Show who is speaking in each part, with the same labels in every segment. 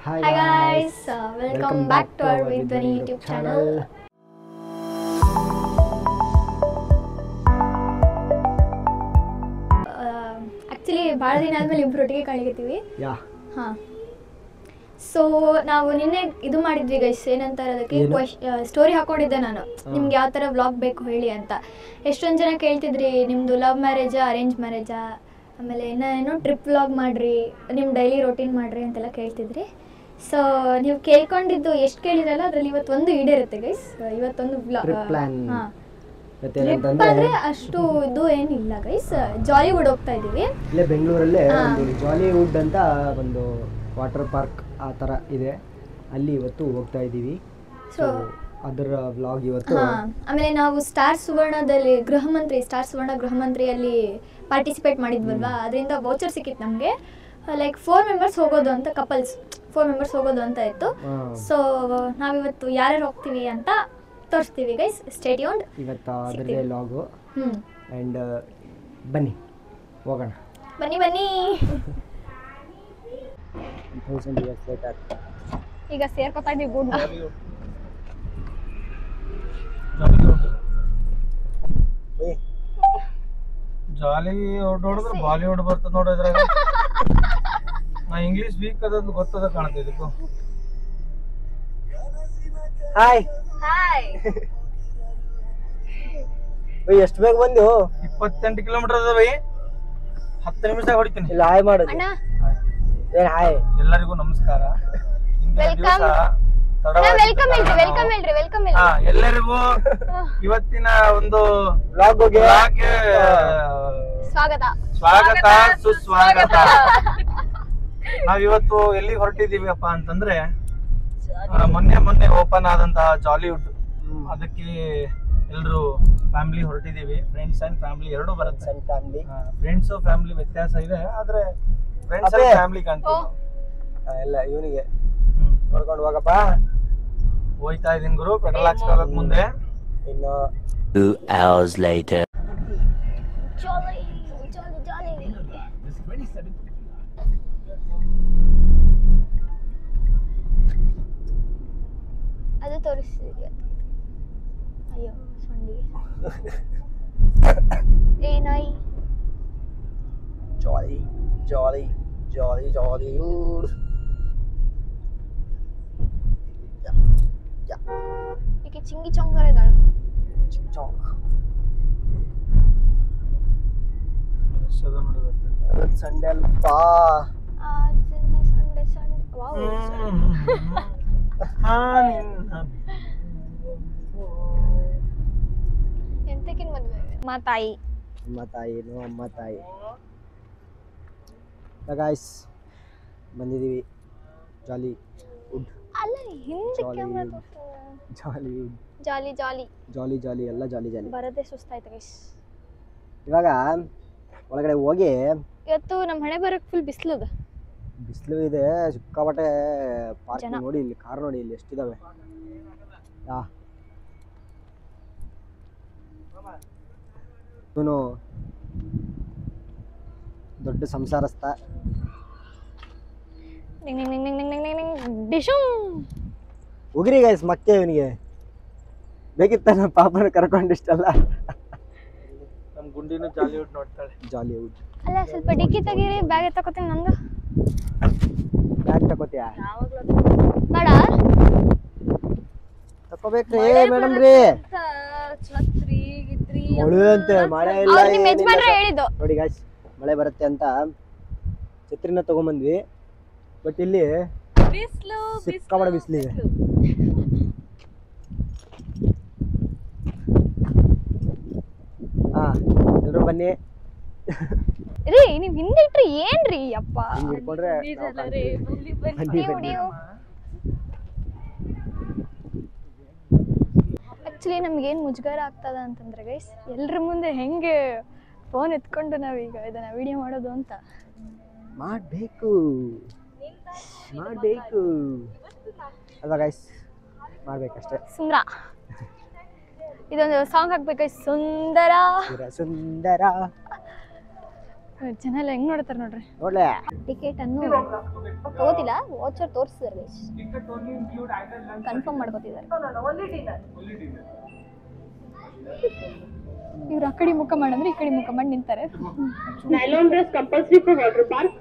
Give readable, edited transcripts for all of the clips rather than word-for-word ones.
Speaker 1: Hi guys, welcome back to our Vidwani YouTube channel. Actually, ಭಾಳ ದಿನ ಆದ್ಮೇಲೆ ಇಬ್ರು ಒಟ್ಟಿಗೆ ಕಾಣಿಕತ್ತೀವಿ. ಹಾಂ. ಸೊ ನಾವು ನಿನ್ನೆ ಇದು ಮಾಡಿದ್ವಿ ಗೈಸ್, ಏನಂತಾರೆ ಅದಕ್ಕೆ ಸ್ಟೋರಿ ಹಾಕೊಂಡಿದ್ದೆ ನಾನು, ನಿಮ್ಗೆ ಯಾವ ಥರ ವ್ಲಾಗ್ ಬೇಕು ಹೇಳಿ ಅಂತ. ಎಷ್ಟೊಂದು ಜನ ಕೇಳ್ತಿದ್ರಿ ನಿಮ್ಮದು ಲವ್ ಮ್ಯಾರೇಜಾ ಅರೇಂಜ್ ಮ್ಯಾರೇಜಾ, ಆಮೇಲೆ ಏನೋ ಟ್ರಿಪ್ ವ್ಲಾಗ್ ಮಾಡಿರಿ, ನಿಮ್ಮ ಡೈಲಿ ರೊಟೀನ್ ಮಾಡಿರಿ ಅಂತೆಲ್ಲ ಕೇಳ್ತಿದ್ರಿ. ಸೊ ನೀವು ಕೇಳ್ಕೊಂಡಿದ್ದು ಎಷ್ಟು ಕೇಳಿರಲ್ಲ ಅದರಲ್ಲಿ ಇವತ್ತೊಂದು ಈಡೇರುತ್ತೆ ಗೈಸ್. ಇವತ್ತೊಂದು ಹಾಂ ಟ್ರಿಪ್ ಅಂದರೆ ಅಷ್ಟು ಇದು ಏನಿಲ್ಲ ಗೈಸ್, ಜಾಲಿವುಡ್ ಹೋಗ್ತಾ ಇದ್ದೀವಿ.
Speaker 2: ಇಲ್ಲೇ ಬೆಂಗಳೂರಲ್ಲೇ ಜಾಲಿವುಡ್ ಅಂತ ಒಂದು ವಾಟರ್ ಪಾರ್ಕ್ ಆ ಥರ ಇದೆ, ಅಲ್ಲಿ ಇವತ್ತು ಹೋಗ್ತಾ ಇದ್ದೀವಿ. ಸೊ ಅದರ ವ್ಲಾಗ್ ಇವತ್ತು.
Speaker 1: ಆಮೇಲೆ ನಾವು ಸ್ಟಾರ್ ಸುವರ್ಣದಲ್ಲಿ ಸ್ಟಾರ್ ಸುವರ್ಣ ಗೃಹ ಮಂತ್ರಿಯಲ್ಲಿ ಪಾರ್ಟಿಸಿಪೇಟ್ ಮಾಡಿದ್ವಲ್ವಾ, ಅದರಿಂದ ವೌಚರ್ ಸಿಕ್ಕಿತ್ತು ನಮಗೆ. ಲೈಕ್ 4 ಮೆಂಬರ್ಸ್ ಹೋಗೋದು ಅಂತ, ಕಪಲ್ಸ್ 4 ಮೆಂಬರ್ಸ್ ಹೋಗೋದು ಅಂತ ಇತ್ತು. ಸೊ ನಾವಿವತ್ತು ಯಾರ್ಯಾರು ಹೋಗ್ತೀವಿ ಅಂತ ತೋರಿಸ್ತೀವಿ ಗೈಸ್, ಸ್ಟೇ ಟ್ಯೂನ್ಡ್.
Speaker 2: ಇವತ್ತು ಅದರದೇ ವ್ಲಾಗು. ಆ್ಯಂಡ್ ಬನ್ನಿ ಹೋಗೋಣ,
Speaker 1: ಬನ್ನಿ. ಈಗ ಸೇರ್ಕೊತಾ ಇದೀವಿ ಗುಡ್.
Speaker 3: ಜಾಲಿವುಡ್ ನೋಡಿದ್ರೆ ಬಾಲಿವುಡ್ ಬರ್ತದೆ ನೋಡು ಇದ್ರಾಗ. ನಾ ಇಂಗ್ಲಿಷ್ ವೀಕ್ ಅದಂತ ಗೊತ್ತದ ಕಾಣ್ತಾ ಇದಕ್ಕೂ.
Speaker 2: Hi
Speaker 1: hi.
Speaker 2: ಎಷ್ಟು ಬೇಗ ಬಂದು?
Speaker 3: 28 ಕಿಲೋಮೀಟರ್ ಅದ ಬೈ, 10 ನಿಮಿಷದಾಗ ಹೊಡಿತೀನಿ.
Speaker 2: ಇಲ್ಲ ಹಾಯ್ ಮಾಡೋದು. ಏನ್ ಹಾಯ್?
Speaker 3: ಎಲ್ಲರಿಗೂ ನಮಸ್ಕಾರ. ಎಲ್ಲರಿಗೂ ಇವತ್ತಿನ ಒಂದು
Speaker 2: ವ್ಲಾಗ್ಗೆ
Speaker 3: ಸ್ವಾಗತ ಸುಸ್ವಾಗತ. ನಾವಿವತ್ತು ಎಲ್ಲಿ ಹೊರಟಿದೀವಿಪ್ಪ ಅಂತಂದ್ರೆ, ಮೊನ್ನೆ ಓಪನ್ ಆದಂತಹ ಜಾಲಿವುಡ್, ಅದಕ್ಕೆ ಎಲ್ರು ಫ್ಯಾಮಿಲಿ ಹೊರಟಿದೀವಿ. ಫ್ರೆಂಡ್ಸ್ ಅಂಡ್ ಫ್ಯಾಮಿಲಿ ಎರಡು ಬರುತ್ತೆ. ಫ್ರೆಂಡ್ಸ್ ಫ್ಯಾಮಿಲಿ ವ್ಯತ್ಯಾಸ ಇದೆ, ಆದ್ರೆ ಫ್ರೆಂಡ್ಸ್ ಅಂಡ್ ಫ್ಯಾಮಿಲಿ ಕಾಣ್ತೀವಿ
Speaker 2: ಎಲ್ಲ. ಇವನಿಗೆ ನೋಡ್ಕೊಂಡು ಹೋಗಪ್ಪ.
Speaker 3: ಹೋಯ್ತಾ ಇದೀನಿ ಗುರು, ಪೆಟ್ರೋಲ್ ಹಾಕ್ಸ್ಕೊಳ್ಳೋಕೆ ಮುಂದೆ.
Speaker 2: ಇನ್ನು
Speaker 4: 2 hours later.
Speaker 1: ಅದು ತೋರಿಸ್ತಿದ್ವಿ. ಅಯ್ಯೋ ಸೊಂಡಿ ಏನಾಯಿ.
Speaker 2: ಜಾಲಿ ಜಾಲಿ ಜಾಲಿ ಜಾಲಿ.
Speaker 1: ಈಕೆ ಚಿಂಗಿ ಚೊಂಗರ ಇದ್ದಾಳೆ.
Speaker 2: ಸಂಡೆ ಅಲ್ಪ.
Speaker 1: Sunday wow. ಎಂತಕಿನ್ ಮದುವೆ? ಅಮ್ಮ ತಾಯಿ.
Speaker 2: ಅಮ್ಮ ತಾಯಿ. ಗಾಯ್ಸ್ ಬಂದಿದ್ದೀವಿ ಜಾಲಿವುಡ್.
Speaker 1: ಅಲ್ಲ ಹಿಂದೆ ಕ್ಯಾಮೆರಾ ಜಾಲಿ
Speaker 2: ಎಲ್ಲ ಜಾಲಿ.
Speaker 1: ಬರದೇ ಸುಸ್ತಾಯ್ತು ಗೈಸ್.
Speaker 2: ಇವಾಗ ಒಳಗಡೆ ಹೋಗಿ,
Speaker 1: ಇವತ್ತು ನಮ್ಮ ಹಣೆ ಬರಕ್ಕೆ ಫುಲ್ ಬಿಸಿಲು
Speaker 2: ಇದೆ, ಸಿಕ್ಕಾಪಟ್ಟೆ. ಪಾರ್ಕ್ ನೋಡಿ, ಇಲ್ಲಿ ಕಾರ್ ನೋಡಿ, ಇಲ್ಲಿ ಎಷ್ಟಿದಾವೆ. ಇವನು ದೊಡ್ಡ ಸಂಸಾರಸ್ಥ. ಹೋಗ್ರಿ ಗೈಸ್, ಮತ್ತೆ ಇವನಿಗೆ ಬೇಕಿತ್ತ ಪಾಪನ ಕರ್ಕೊಂಡಿಷ್ಟಲ್ಲ.
Speaker 3: ನಮ್ ಗುಂಡಿನ ಜಾಲಿವುಡ್ ನೋಡ್ತಾಳೆ.
Speaker 2: ಜಾಲಿವುಡ್
Speaker 1: ಅಲ್ಲ, ಸ್ವಲ್ಪ ಡಿಕ್ಕಿ ತೆಗೀರಿ, ಬ್ಯಾಗ್ ತಗೋತೀನಿ. ನಂದು
Speaker 2: ಬ್ಯಾಗ್ ತಗೋತೀಯ?
Speaker 1: ಬೇಡ
Speaker 2: ತಗೋಬೇಕ್ರಿ ಮೇಡಮ್ ರೀ. ಮಳೆ ಅಂತೆ, ಮಳೆ ಇಲ್ಲ. ನೋಡಿ ಗಾಯ್ಸ್, ಮಳೆ ಬರುತ್ತೆ ಅಂತ ಛತ್ರಿನ ತಗೊಂಬಂದ್ವಿ, ಬಟ್ ಇಲ್ಲಿ ಸಿಕ್ಕಾಪಟ್ಟೆ ಬಿಸಿಲಿದೆ. ಎಲ್ರು ಬನ್ನಿ
Speaker 1: ರೀ. ನೀವ್ ಹಿಂದೆ ಇಟ್ರಿ ಏನ್ರಿ ಅಪ್ಪ?
Speaker 2: ಹಿಡ್ಕೊಂಡ್ರೆ
Speaker 1: ಆಕ್ಚುಲಿ ನಮ್ಗೇನು ಮುಜುಗರ ಆಗ್ತದ ಅಂತಂದ್ರೆ ಗೈಸ್, ಎಲ್ರ ಮುಂದೆ ಹೆಂಗೆ ಫೋನ್ ಎತ್ಕೊಂಡು ನಾವೀಗ ಇದನ್ನ ವಿಡಿಯೋ ಮಾಡೋದು ಅಂತ.
Speaker 2: ಮಾಡಬೇಕು ಅಲ್ವಾ ಗೈಸ್? ಮಾಡ್ಬೇಕಷ್ಟೇ.
Speaker 1: ಸುಂದರ ಇದೊಂದು ಸಾಂಗ್ ಹಾಕ್ಬೇಕು, ಸುಂದರ. ಚೆನ್ನಾಗಿ ಹೆಂಗ್ ನೋಡ್ತಾರೆ ನೋಡ್ರಿ.
Speaker 2: ನೋಡ್ಲೆ
Speaker 1: ಟಿಕೆಟ್ ಅನ್ನು ತಗೋತಿಲ್ಲ, ವಾಚರ್ ತೋರಿಸಿದಾರೆ, ಕನ್ಫರ್ಮ್ ಮಾಡ್ಕೋತಿದ್ದಾರೆ. ಇವ್ರು ಆ ಕಡೆ ಮುಖ ಮಾಡಂದ್ರೆ ಈ ಕಡೆ ಮುಖ ಮಾಡಿ ನಿಂತಾರೆ.
Speaker 5: Nylon dress compulsory for water park.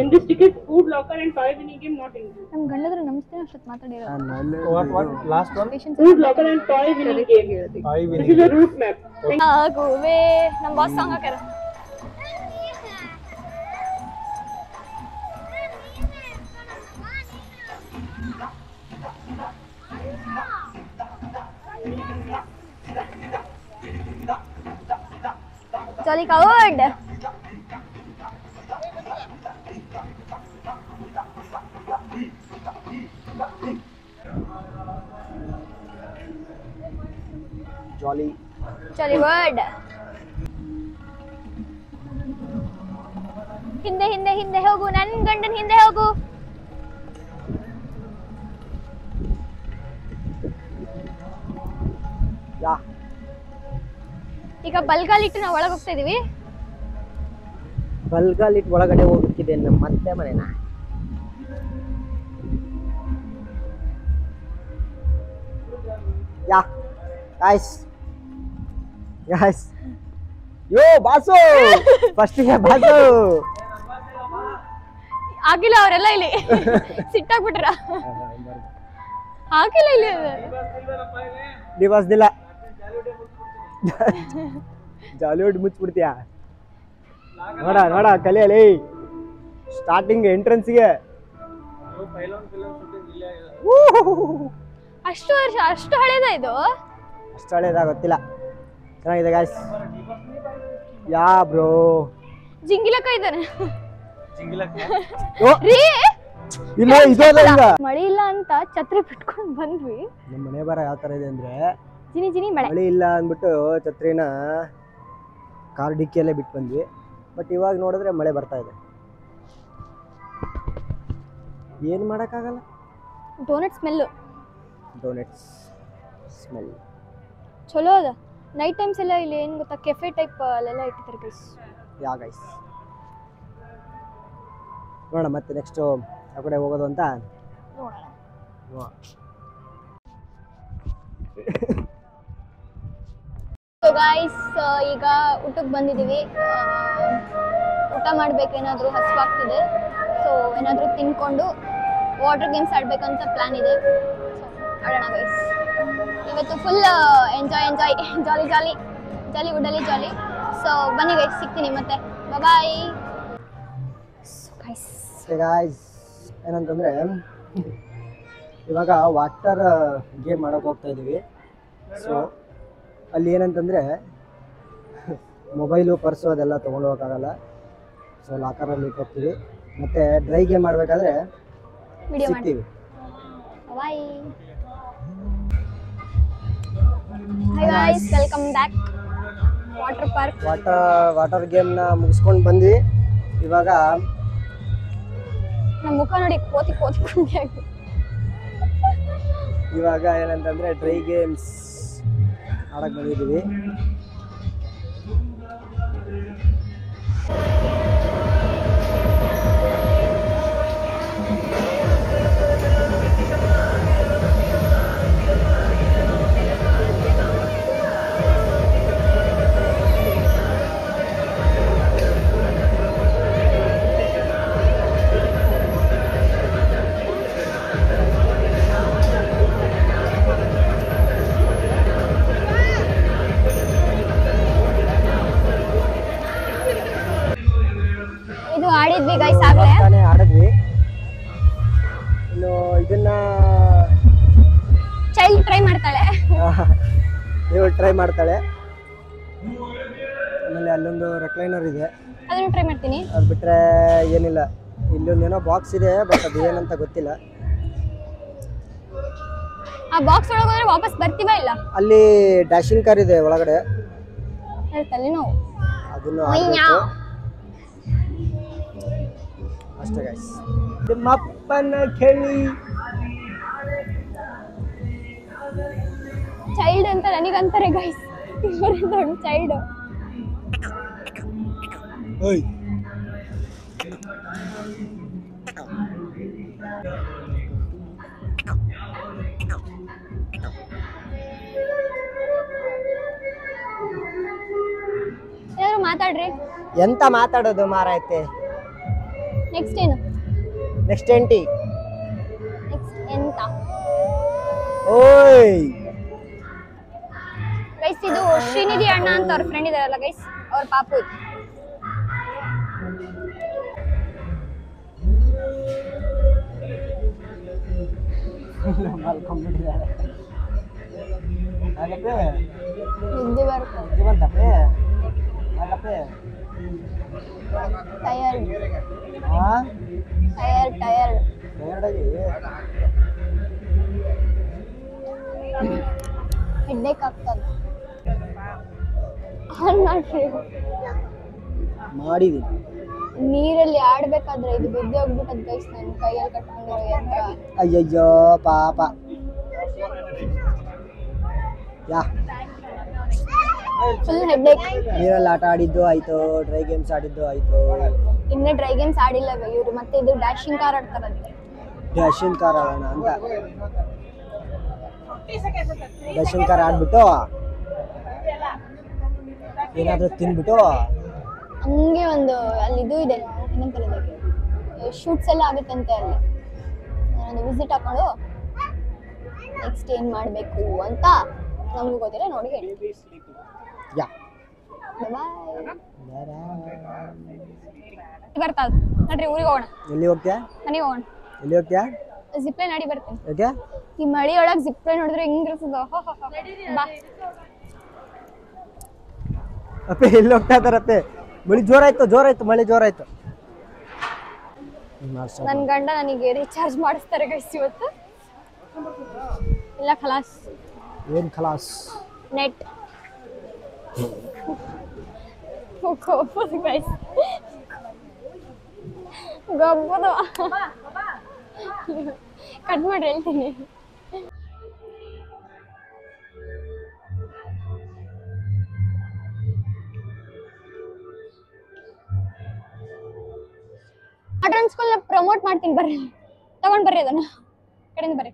Speaker 5: In this ticket, food, locker and toy winning game not included.
Speaker 1: ನಮ್ ಗಂಡದ್ರು ನಮಸ್ತೆ ಅಷ್ಟೊತ್ತು ಮಾತಾಡಿರೋದು.
Speaker 3: What last one?
Speaker 5: Food, locker and toy winning game. This is a route map.
Speaker 1: ಆಗುವೆ ನಮ್ಮ boss song ಹಾಕ್ಯಾರ. Jolly coward. Jolly word. ಹಿಂದೆ ಹಿಂದೆ ಹಿಂದೆ ಹೋಗು, ನನ್ ಗಂಡನ ಹಿಂದೆ ಹೋಗು. ಈಗ ಬಲ್ಗಾಲಿಟ್ಟು ನಾವು ಒಳಗೆ ಹೋಗ್ತಾ ಇದೀವಿ.
Speaker 2: ಬಲ್ಗಾಲಿಟ್ಟು ಒಳಗಡೆ ಹೋಗ್ತಿದೆ ನಮ್ಮ ಮತ್ತೆ ಮನೆನ. ಯಾ ಗೈಸ್ ಯೋ ಬಾಸು ಫಸ್ಟಿಗೆ ಬಾಸು
Speaker 1: ಆಗಿಲ್ಲ ಅವರೆಲ್ಲ ಇಲ್ಲಿ ಸಿಟ್ಟಾಗ್ಬಿಟ್ರ. ಹಾಕಿಲ್ಲ ಇಲ್ಲಿ
Speaker 2: ದಿವಸದಿಲ್ಲ ಜಾಲಿವುಡ್ ಮುಚ್ಚಿಬಿಡ್ತೀಯ. ನೋಡ ನೋಡ ಕಲಿಯಲಿ ಸ್ಟಾರ್ಟಿಂಗ್ ಎಂಟ್ರೆನ್ಸ್ಗೆ
Speaker 1: ಅಷ್ಟು ವರ್ಷ, ಅಷ್ಟು ಹಳೇದ ಇದು?
Speaker 2: ಅಷ್ಟು ಹಳೇದ ಗೊತ್ತಿಲ್ಲ, ಚೆನ್ನಾಗಿದೆ ಗಾಯ್ಸ್. ಯಾ ಬ್ರೋ
Speaker 1: ಜಿಂಗಿಲಕ್ಕ ಇದ್ದಾನೆ.
Speaker 2: ಇಲ್ಲ ಇದೆಲ್ಲ ಈಗ
Speaker 1: ಮಳೆ ಇಲ್ಲ ಅಂತ ಛತ್ರಿ ಬಿಟ್ಕೊಂಡ್ ಬಂದ್ವಿ.
Speaker 2: ನಮ್ಮ ಮನೆ ಬರ ಯಾವ ತರ ಇದೆ ಅಂದ್ರೆ
Speaker 1: ಜಿನಿ ಜಿನಿ
Speaker 2: ಮಳೆ ಇಲ್ಲ ಅಂದ್ಬಿಟ್ಟು ಛತ್ರಿನ ಕಾರ್ ಡಿಕ್ಕಿಯಲ್ಲೇ ಬಿಟ್ಟು ಬಂದ್ವಿ. ಬಟ್ ಇವಾಗ ನೋಡಿದ್ರೆ ಮಳೆ ಬರ್ತಾ ಇದೆ, ಏನು ಮಾಡೋಕ್ಕಾಗಲ್ಲ.
Speaker 1: ಡೋನಟ್
Speaker 2: ಸ್ಮೆಲ್
Speaker 1: ಚಲೋ ಅದ. ನೈಟ್ ಟೈಮ್ಸ್ ಎಲ್ಲ ಇಲ್ಲಿ ಏನು ಗೊತ್ತಾ, ಕೆಫೆ ಟೈಪ್ ಅಲ್ಲೆಲ್ಲ ಇಟ್ಟಿರ್ತಾರೆ ಗೈಸ್.
Speaker 2: ಯಾ ಗೈಸ್ ನೋಡೋಣ ಮತ್ತೆ ನೆಕ್ಸ್ಟ್ ಆ ಕಡೆ ಹೋಗೋದು ಅಂತ
Speaker 1: ನೋಡೋಣ. ಸೊ ಗೈಸ್ ಈಗ ಊಟಕ್ಕೆ ಬಂದಿದ್ದೀವಿ. ಊಟ ಮಾಡ್ಬೇಕೇನಾದರೂ ಹಸಿವಾಗ್ತಿದೆ. ಸೊ ಏನಾದರೂ ತಿನ್ಕೊಂಡು ವಾಟರ್ ಗೇಮ್ಸ್ ಆಡ್ಬೇಕಂತ ಪ್ಲಾನ್ ಇದೆ. ಸೊ ಆಡೋಣ ಗೈಸ್. ಇವತ್ತು ಫುಲ್ ಎಂಜಾಯ್ ಜಾಲಿ ವುಡ್ಡಲ್ಲಿ ಜಾಲಿ. ಸೊ ಬನ್ನಿ ಗೈಸ್, ಸಿಗ್ತೀನಿ ಮತ್ತೆ. Bye
Speaker 2: guys. ಏನಂತಂದರೆ ಇವಾಗ ವಾಟರ್ ಗೇಮ್ ಮಾಡೋಕೆ ಹೋಗ್ತಾ ಇದ್ದೀವಿ. ಸೊ ಅಲ್ಲಿ ಏನಂತಂದರೆ ಮೊಬೈಲು ಪರ್ಸು ಅದೆಲ್ಲ ತೊಗೊಂಡು ಹೋಗೋಕ್ಕಾಗಲ್ಲ. ಸೊ ಲಾಕರಲ್ಲಿ ಇಟ್ಕೋಗ್ತೀವಿ. ಮತ್ತು ಡ್ರೈ ಗೇಮ್ ಮಾಡಬೇಕಾದ್ರೆ ಸಿಗ್ತೀವಿ.
Speaker 1: Bye guys, welcome back water park.
Speaker 2: Water ಗೇಮ್ನ ಮುಗಿಸ್ಕೊಂಡು ಬಂದ್ವಿ. ಇವಾಗ
Speaker 1: ನಮ್ಮ ಮುಖ ನೋಡಿ ಕೋತಿ ಆಗಿ.
Speaker 2: ಇವಾಗ ಏನಂತಂದರೆ ಡ್ರೈ ಗೇಮ್ಸ್ ಆಡಕ್ಕೆ ಬಂದಿದ್ದೀವಿ.
Speaker 1: ಆಡಿದ್ವಿ ಗೈಸ್, ಆಗ್ಲೇ
Speaker 2: ಆಡಿದ್ವಿ. ಇನ್ನು ಇದನ್ನ
Speaker 1: ಚೈಲ್ಡ್ ಟ್ರೈ ಮಾಡ್ತಾಳೆ,
Speaker 2: ನೀವು ಟ್ರೈ ಮಾಡ್ತಾಳೆ. ಆಮೇಲೆ ಅಲ್ಲೊಂದು ರೆಕ್ಲೈನರ್ ಇದೆ,
Speaker 1: ಅದನ್ನು ಟ್ರೈ ಮಾಡ್ತೀನಿ.
Speaker 2: ಅದು ಬಿಟ್ರೆ ಏನಿಲ್ಲ. ಇಲ್ಲೊಂದೇನೋ ಬಾಕ್ಸ್ ಇದೆ, ಬಟ್ ಅದು ಏನಂತ ಗೊತ್ತಿಲ್ಲ.
Speaker 1: ಆ ಬಾಕ್ಸ್ ಒಳಗೆ ಹೋದ್ರೆ ವಾಪಸ್ ಬರ್ತೀವಾ ಇಲ್ಲ?
Speaker 2: ಅಲ್ಲಿ ಡ್ಯಾಶಿಂಗ್ ಕಾರ್ ಇದೆ ಒಳಗಡೆ,
Speaker 1: ತಲೆನೋವು.
Speaker 2: ಅದನ್ನು ಆಡಬೇಕು ಅಷ್ಟೇ ಗೈಸ್. ನಿಮ್ಮಪ್ಪನ ಕೇಳಿ.
Speaker 1: ಚೈಲ್ಡ್ ಅಂತ ನನಗಂತಾರೆ ಗೈಸ್, ದೊಡ್ಡ ಚೈಲ್ಡ್. ಮಾತಾಡ್ರಿ.
Speaker 2: ಎಂತ ಮಾತಾಡೋದು ಮಾರಾಯ್ತೆ.
Speaker 1: ನೆಕ್ಸ್ಟ್ ಏನು?
Speaker 2: ನೆಕ್ಸ್ಟ್ ಎಂಟಿ.
Speaker 1: ನೆಕ್ಸ್ಟ್ ಎಂತ?
Speaker 2: ಓಯ್
Speaker 1: ಗೈಸ್ ಇದು ಶ್ರೀನಿಧಿ ಅಣ್ಣ ಅಂತ ಅವ್ರ ಫ್ರೆಂಡ್ ಇದಾರಲ್ಲ ಗೈಸ್, ಅವ್ರ ಪಾಪು.
Speaker 2: ಮಲ್ಕೊಂಡ್ಬಿಟ್ಟಿದ್ದಾರೆ.
Speaker 1: ನಿದ್ದೆ ಬರುತ್ತೆ. ಟಯರ್ಡ್ ಹೆಡ್ಡೇಕ್ ಆಗ್ತದೆ. ಆನ್ ಮಾಡ್ರಿ.
Speaker 2: ಮಾಡಿದೀನಿ.
Speaker 1: ನೀರಲ್ಲಿ ಆಡ್ಬೇಕಾದ್ರೆ ಇದು ಬಿದ್ದು ಹೋಗ್ಬಿಟ್ಟದ್ ಗೈಸ್, ನನ್ನ ಕೈಯಲ್ಲಿ ಕಟ್ಕೊಂಡಿರೋ ಯಂತ್ರ.
Speaker 2: ಅಯ್ಯಯ್ಯೋ ಪಾಪ. ಯಾ
Speaker 1: ಫುಲ್ ಹೆಡ್ಡೇಕ್.
Speaker 2: ನೀರಲ್ಲಿ ಆಟ ಆಡಿದ್ದು ಆಯ್ತು, ಡ್ರೈ ಗೇಮ್ಸ್ ಆಡಿದ್ದು ಆಯ್ತು.
Speaker 1: ಇನ್ನೇ ಡ್ರೈ ಗೇಮ್ಸ್ ಆಡಿಲ್ಲ ಇವ್ರು. ಮತ್ತೆ ಇದು ಡ್ಯಾಶಿಂಗ್ ಕಾರ್ ಆಡ್ತಾರಂತೆ.
Speaker 2: ಡ್ಯಾಶಿಂಗ್ ಕಾರ್ ಆಡೋಣ ಅಂತ. ಡ್ಯಾಶಿಂಗ್ ಕಾರ್ ಆಡ್ಬಿಟ್ಟು ಏನಾದ್ರೂ ತಿನ್ಬಿಟ್ಟು
Speaker 1: ಹಂಗೆ ಒಂದು ಅಲ್ಲಿ ಇದು ಇದೆ, ಏನಂತಾರೆ ಅದಕ್ಕೆ, ಶೂಟ್ಸ್ ಎಲ್ಲ ಆಗುತ್ತಂತೆ ಅಲ್ಲಿ. ನಾನೊಂದು ವಿಸಿಟ್ ಹಾಕೊಂಡು ನೆಕ್ಸ್ಟ್ ಏನ್ ಮಾಡಬೇಕು ಅಂತ ನಮಗೂ ಗೊತ್ತಿಲ್ಲ, ನೋಡಿ ಹೇಳಿ.
Speaker 2: ಯಾ
Speaker 1: ಬರ್ತದ ನೋಡ್ರಿ, ಊರಿಗೆ ಹೋಗೋಣ.
Speaker 2: ಎಲ್ಲಿ ಹೋಗ್ತೀಯಾ?
Speaker 1: ಮನೆಗೆ ಹೋಗೋಣ.
Speaker 2: ಎಲ್ಲಿ ಹೋಗ್ತೀಯಾ?
Speaker 1: ಜಿಪ್ಲೈನ್ ಆಡಿ ಬರ್ತೀನಿ.
Speaker 2: ಯಾಕೆ?
Speaker 1: ಈ ಮಳಿ ಒಳಗೆ ಜಿಪ್ಲೈನ್ ನೋಡಿದ್ರೆ ಹೆಂಗಿರ್ತದ. ಬಾ.
Speaker 2: ಅಪ್ಪೆ ಎಲ್ಲಿ ಹೋಗ್ತಾ ಇದಾರಪ್ಪೆ? ಮಳಿ ಜೋರಾಯ್ತು ಮಳಿ ಜೋರಾಯ್ತು.
Speaker 1: ನನ್ ಗಂಡ ನನಗೆ ರೀಚಾರ್ಜ್ ಮಾಡಿಸ್ತಾರೆ ಗೈಸ್ ಇವತ್ತು. ಇಲ್ಲ ಖಲಾಸ್.
Speaker 2: ಏನ್ ಖಲಾಸ್?
Speaker 1: ನೆಟ್. ಗಬ್ಬದು ಗೈಸ್, ಗಬ್ಬದು. ಕಟ್ ಮಾಡಿ ಹೇಳ್ತೀನಿ. ಆರ್ಟ್ ಸ್ಕೂಲ್ ನ ಪ್ರಮೋಟ್ ಮಾಡ್ತೀನಿ, ಬರ್ರಿ ತಗೊಂಡ್ ಬರ್ರಿ ಅದನ್ನ ಕಡೆಯಿಂದ ಬರ್ರಿ.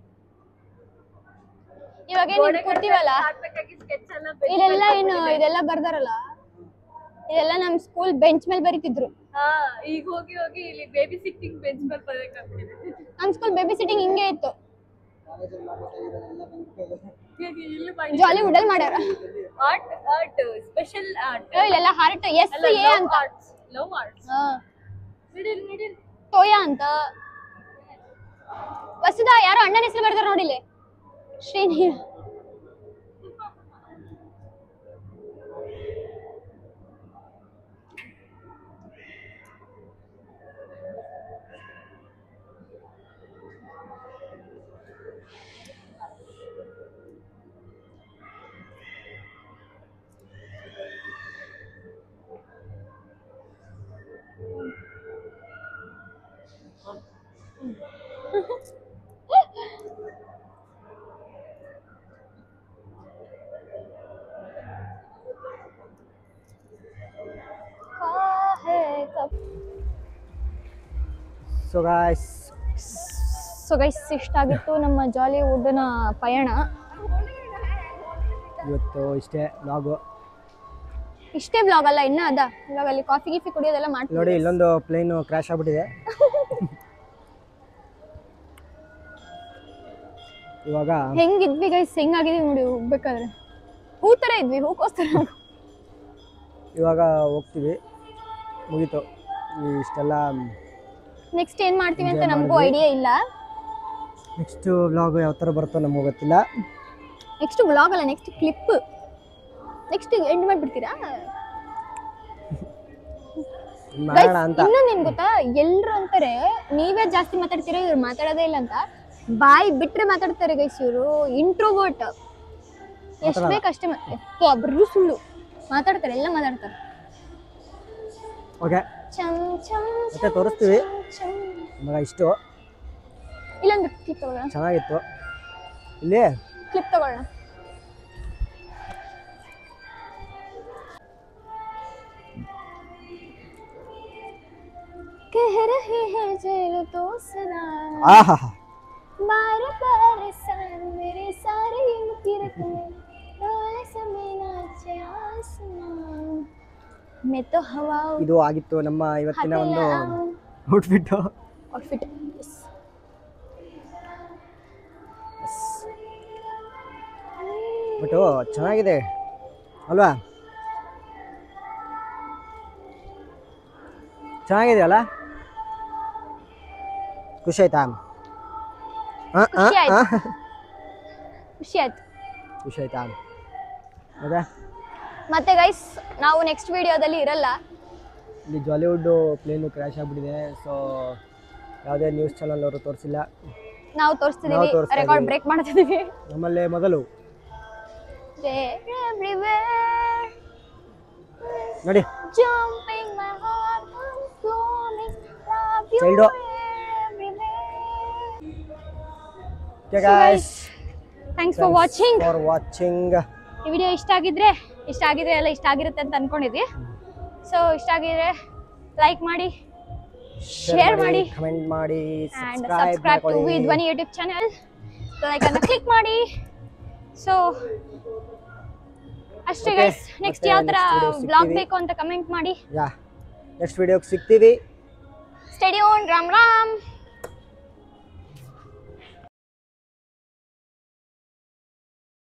Speaker 1: ಇವಾಗ ಏನ್ ಕೂತೀವಲ್ಲ, ಇದೆಲ್ಲ ಏನು ಇದೆಲ್ಲ ಬರ್ದಾರಲ್ಲ, ಇದೆಲ್ಲ ನಮ್ ಸ್ಕೂಲ್ ಬೆಂಚ್ ಮೇಲೆ ಬರೀತಿದ್ರು.
Speaker 6: ಈಗ ಹೋಗಿ ಹೋಗಿ ಇಲ್ಲಿ ಬೇಬಿ ಸಿಟ್ಟಿಂಗ್ ಬೆಂಚ್ ಮೇಲೆ ಬರಬೇಕಾಗ್ತಿದೆ.
Speaker 1: ನಮ್ ಸ್ಕೂಲ್ ಬೇಬಿ ಸಿಟ್ಟಿಂಗ್ ಹಿಂಗೆ ಇತ್ತು. ಜಾಲಿವುಡ್ ಅಲ್ಲಿ ಮಾಡ್ಯಾರ.
Speaker 6: ಆರ್ಟ್ ಸ್ಪೆಷಲ್ ಆರ್ಟ್
Speaker 1: ಇಲ್ಲೆಲ್ಲ ಹಾರ್ಟ್ ಎಸ್ ಎ ಅಂತ,
Speaker 6: ಲವ್ ಆರ್ಟ್ಸ್,
Speaker 1: ತೋಯಾ ಅಂತ. ವಸುಧಾ ಯಾರೋ ಅಣ್ಣನ ಹೆಸರು ಬರ್ದಾರ ನೋಡಿಲೆ, ಶ್ರೀನಿ.
Speaker 2: ಸೊ
Speaker 1: ಗೈಸ್ ಇಷ್ಟಾಗಿತ್ತು ನಮ್ಮ ಜಾಲಿವುಡ್ನ ಪಯಣ.
Speaker 2: ಇವತ್ತು ಇಷ್ಟೇ ವ್ಲಾಗು.
Speaker 1: ಇಷ್ಟೇ ವ್ಲಾಗ್ ಅಲ್ಲ, ಇನ್ನ ಅದ ಇವಾಗ ಅಲ್ಲಿ ಕಾಫಿ ಗೀಫಿ ಕುಡಿಯೋದೆಲ್ಲ ಮಾಡ್ತೀವಿ.
Speaker 2: ನೋಡಿ ಇಲ್ಲೊಂದು ಪ್ಲೇನ್ ಕ್ರ್ಯಾಶ್ ಆಗ್ಬಿಟ್ಟಿದೆ. ಇವಾಗ
Speaker 1: ಹೆಂಗಿದ್ವಿ ಗೈಸ್, ಹೆಂಗಾಗಿದೀವಿ ನೋಡಿ. ಹೋಗ್ಬೇಕಾದ್ರೆ ಹೂ ತರ ಇದ್ವಿ, ಹೂಕೋಸ್ಕರ.
Speaker 2: ಇವಾಗ ಹೋಗ್ತೀವಿ, ಮುಗೀತು ಇಷ್ಟೆಲ್ಲ.
Speaker 1: ನೆಕ್ಸ್ಟ್ ಏನ್ ಮಾಡ್ತೀವಿ ಅಂತ ನಮಗೂ ಐಡಿಯಾ ಇಲ್ಲ.
Speaker 2: ನೆಕ್ಸ್ಟ್ ವ್ಲಾಗ್ ಯಾವ ಥರ ಬರುತ್ತೋ ನಮಗೆ ಗೊತ್ತಿಲ್ಲ.
Speaker 1: ನೆಕ್ಸ್ಟ್ ವ್ಲಾಗ್ ಅಲ್ಲ, ನೆಕ್ಸ್ಟ್ ಕ್ಲಿಪ್. ನೆಕ್ಸ್ಟ್ ಎಂಡ್ ಮಾಡ್ಬಿಡ್ತೀರಾ?
Speaker 2: ಮಾಡೋಣ ಅಂತ.
Speaker 1: ಇನ್ನೊಂದೇನ್ ಗೊತ್ತಾ, ಎಲ್ರು ಅಂತಾರೆ ನೀವೇ ಜಾಸ್ತಿ ಮಾತಾಡ್ತೀರಾ, ಇವ್ರು ಮಾತಾಡೋದೇ ಇಲ್ಲ ಅಂತ. ಬಾಯಿ ಬಿಟ್ರೆ ಮಾತಾಡ್ತಾರೆ ಗೈಸ್ ಇವರು. ಇಂಟ್ರೋವರ್ಟ್, ಎಷ್ಟು ಬೇಕಷ್ಟೇ. ಒಬ್ರು ಸುಳ್ಳು ಮಾತಾಡ್ತಾರೆ, ಎಲ್ಲ ಮಾತಾಡ್ತಾರೆ.
Speaker 2: ಓಕೆ ಮತ್ತೆ ತೋರಿಸ್ತೀವಿ. ಇವಾಗ ಇಷ್ಟು
Speaker 1: ಇಲ್ಲೊಂದು ಕ್ಲಿಪ್ ತಗೊಳ್ಳೋಣ,
Speaker 2: ಚೆನ್ನಾಗಿತ್ತು. ಇಲ್ಲಿ
Speaker 1: ಕ್ಲಿಪ್ ತಗೊಳ್ಳೋಣ. कह रहे हैं जेल तो सना बार बार सान मेरे सारे मुकीरत में डोले समय नाचे आसमान ಮೆತ್ತೋ ಹವಾ
Speaker 2: ಇದು ಆಗಿತ್ತು ನಮ್ಮ ಇವತ್ತಿನ ಒಂದು ಔಟ್ಫಿಟ್. ಬಟ್ ಚೆನ್ನಾಗಿದೆ ಅಲ್ವಾ? ಚೆನ್ನಾಗಿದೆ ಅಲ್ಲ? ಖುಷಿ ಆಯ್ತಾ?
Speaker 1: ಖುಷಿ ಆಯ್ತು.
Speaker 2: ಖುಷಿ ಆಯ್ತಾ?
Speaker 1: ಮತ್ತೆ ಗೈಸ್ ನಾವು ನೆಕ್ಸ್ಟ್ ವಿಡಿಯೋದಲ್ಲಿ ಇರಲ್ಲ.
Speaker 2: ಇಲ್ಲಿ ಜಾಲಿವುಡ್ ಪ್ಲೇನು ಕ್ರ್ಯಾಶ್ ಆಗಿಬಿಟ್ಟಿದೆ. ಸೊ ಯಾವುದೇ ನ್ಯೂಸ್ ಚಾನಲ್ ಅವರು ತೋರಿಸಿಲ್ಲ,
Speaker 1: ನಾವು ತೋರಿಸ್ತಿದ್ದೀವಿ, ರೆಕಾರ್ಡ್ ಬ್ರೇಕ್ ಮಾಡ್ತಿದ್ದೀವಿ.
Speaker 2: ನಮ್ಮಲ್ಲೇ ಮೊದಲು ನೋಡಿ ಚೈಲ್ಡು.
Speaker 1: Thanks for watching. ಈ ವಿಡಿಯೋ ಇಷ್ಟ ಆಗಿದ್ರೆ ಎಲ್ಲ ಇಷ್ಟ ಆಗಿರುತ್ತೆ ಅಂತ ಅನ್ಕೊಂಡಿದ್ವಿ. ಸೊ ಇಷ್ಟ ಆಗಿದ್ರೆ ಲೈಕ್ ಮಾಡಿ, ಶೇರ್ ಮಾಡಿ,
Speaker 2: ಕಮೆಂಟ್ ಮಾಡಿ,
Speaker 1: and subscribe to Dhwani YouTube channel. Like ಅನ್ನು ಕ್ಲಿಕ್ ಮಾಡಿ. ಸೊ ಅಷ್ಟೇ ಗೈಸ್. ನೆಕ್ಸ್ಟ್ ಯಾವ ತರ ಬ್ಲಾಗ್ ಬೇಕು ಅಂತ ಕಮೆಂಟ್ ಮಾಡಿ.
Speaker 2: ನೆಕ್ಸ್ಟ್ ವಿಡಿಯೋಗೆ ಸಿಗ್ತೀವಿ.
Speaker 1: Stay tune. ರಾಮ್ ರಾಮ್.